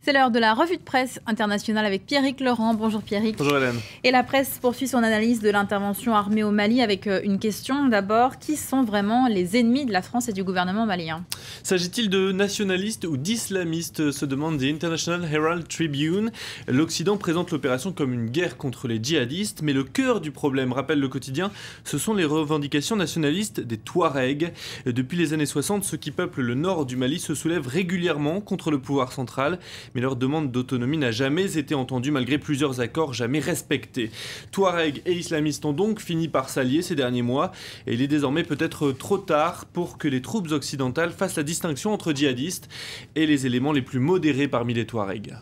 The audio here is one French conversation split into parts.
C'est l'heure de la revue de presse internationale avec Pierrick Laurent. Bonjour Pierrick. Bonjour Hélène. Et la presse poursuit son analyse de l'intervention armée au Mali avec une question d'abord. Qui sont vraiment les ennemis de la France et du gouvernement malien? S'agit-il de nationalistes ou d'islamistes, se demande The International Herald Tribune. L'Occident présente l'opération comme une guerre contre les djihadistes, mais le cœur du problème, rappelle le quotidien, ce sont les revendications nationalistes des Touaregs. Depuis les années 60, ceux qui peuplent le nord du Mali se soulèvent régulièrement contre le pouvoir central, mais leur demande d'autonomie n'a jamais été entendue malgré plusieurs accords jamais respectés. Touaregs et islamistes ont donc fini par s'allier ces derniers mois, et il est désormais peut-être trop tard pour que les troupes occidentales fassent la distinction entre djihadistes et les éléments les plus modérés parmi les Touaregs.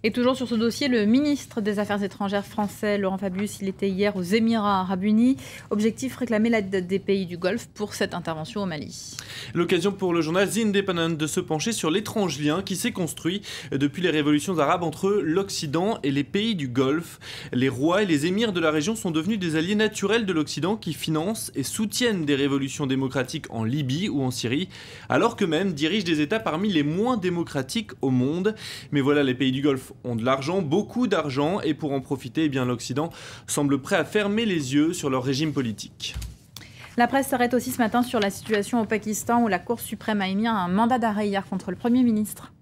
Et toujours sur ce dossier, le ministre des Affaires étrangères français, Laurent Fabius, il était hier aux Émirats Arabes Unis. Objectif, réclamer l'aide des pays du Golfe pour cette intervention au Mali. L'occasion pour le journal The Independent de se pencher sur l'étrange lien qui s'est construit depuis les révolutions arabes entre l'Occident et les pays du Golfe. Les rois et les émirs de la région sont devenus des alliés naturels de l'Occident qui financent et soutiennent des révolutions démocratiques en Libye ou en Syrie, alors qu'eux-mêmes dirigent des États parmi les moins démocratiques au monde. Mais voilà, les pays du Golfe ont de l'argent, beaucoup d'argent, et pour en profiter, l'Occident semble prêt à fermer les yeux sur leur régime politique. La presse s'arrête aussi ce matin sur la situation au Pakistan où la Cour suprême a émis un mandat d'arrêt hier contre le Premier ministre.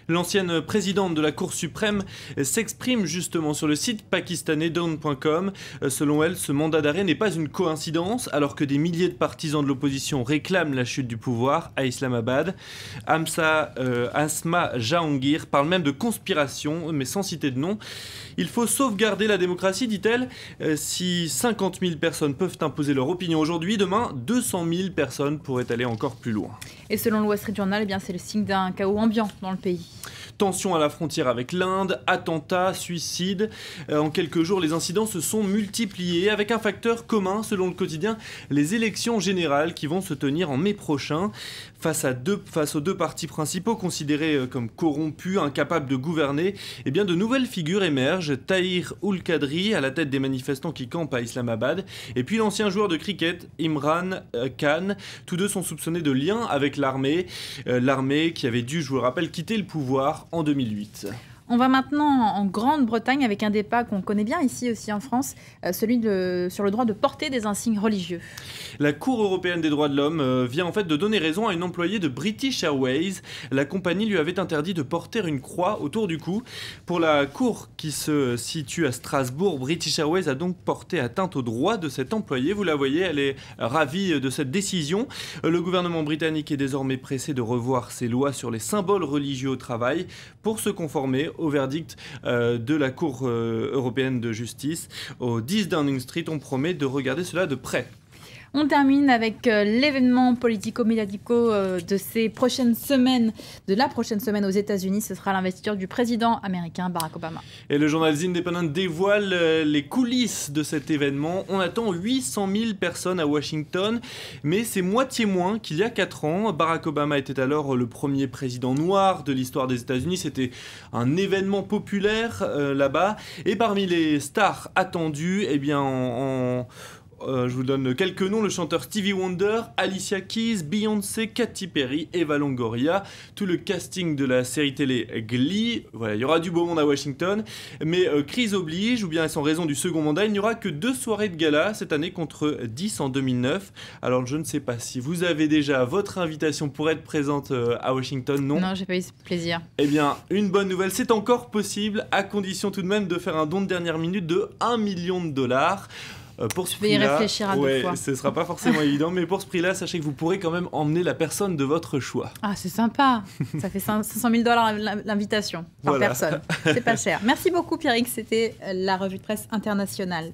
L'ancienne présidente de la Cour suprême s'exprime justement sur le site pakistanais dawn.com. Selon elle, ce mandat d'arrêt n'est pas une coïncidence, alors que des milliers de partisans de l'opposition réclament la chute du pouvoir à Islamabad. Asma Jahangir parle même de conspiration, mais sans citer de nom. Il faut sauvegarder la démocratie, dit-elle. Si 50 000 personnes peuvent imposer leur opinion aujourd'hui, demain, 200 000 personnes pourraient aller encore plus loin. Et selon le Wall Street Journal, c'est le signe d'un chaos ambiant dans le pays. Tensions à la frontière avec l'Inde, attentats, suicides. En quelques jours, les incidents se sont multipliés avec un facteur commun, selon le quotidien, les élections générales qui vont se tenir en mai prochain. Face aux deux partis principaux considérés comme corrompus, incapables de gouverner, de nouvelles figures émergent. Tahir Ul-Qadri à la tête des manifestants qui campent à Islamabad, et puis l'ancien joueur de cricket Imran Khan. Tous deux sont soupçonnés de liens avec l'armée. L'armée qui avait dû, je vous le rappelle, quitter le pouvoir en 2008. On va maintenant en Grande-Bretagne avec un débat qu'on connaît bien ici aussi en France, sur le droit de porter des insignes religieux. La Cour européenne des droits de l'homme vient en fait de donner raison à une employée de British Airways. La compagnie lui avait interdit de porter une croix autour du cou. Pour la Cour qui se situe à Strasbourg, British Airways a donc porté atteinte aux droits de cette employée. Vous la voyez, elle est ravie de cette décision. Le gouvernement britannique est désormais pressé de revoir ses lois sur les symboles religieux au travail pour se conformer au verdict de la Cour européenne de justice au 10 Downing Street. On promet de regarder cela de près. On termine avec l'événement politico-médiatico de la prochaine semaine aux États-Unis. Ce sera l'investiture du président américain Barack Obama. Et le journal The Independent dévoile les coulisses de cet événement. On attend 800 000 personnes à Washington, mais c'est moitié moins qu'il y a 4 ans. Barack Obama était alors le premier président noir de l'histoire des États-Unis. C'était un événement populaire là-bas. Et parmi les stars attendues, je vous donne quelques noms: le chanteur Stevie Wonder, Alicia Keys, Beyoncé, Katy Perry, Eva Longoria, tout le casting de la série télé Glee. Voilà, il y aura du beau monde à Washington, mais crise oblige, ou bien sans raison du second mandat, il n'y aura que 2 soirées de gala cette année contre 10 en 2009. Alors je ne sais pas si vous avez déjà votre invitation pour être présente à Washington, non? Non, j'ai pas eu ce plaisir. Une bonne nouvelle, c'est encore possible, à condition tout de même de faire un don de dernière minute de $1 million. Pour ce prix-là, je vais y réfléchir à 2 fois. Ce ne sera pas forcément évident, mais pour ce prix-là, sachez que vous pourrez quand même emmener la personne de votre choix. Ah, c'est sympa. Ça fait $500 000 l'invitation par personne. C'est pas cher. Merci beaucoup, Pierrick. C'était la revue de presse internationale.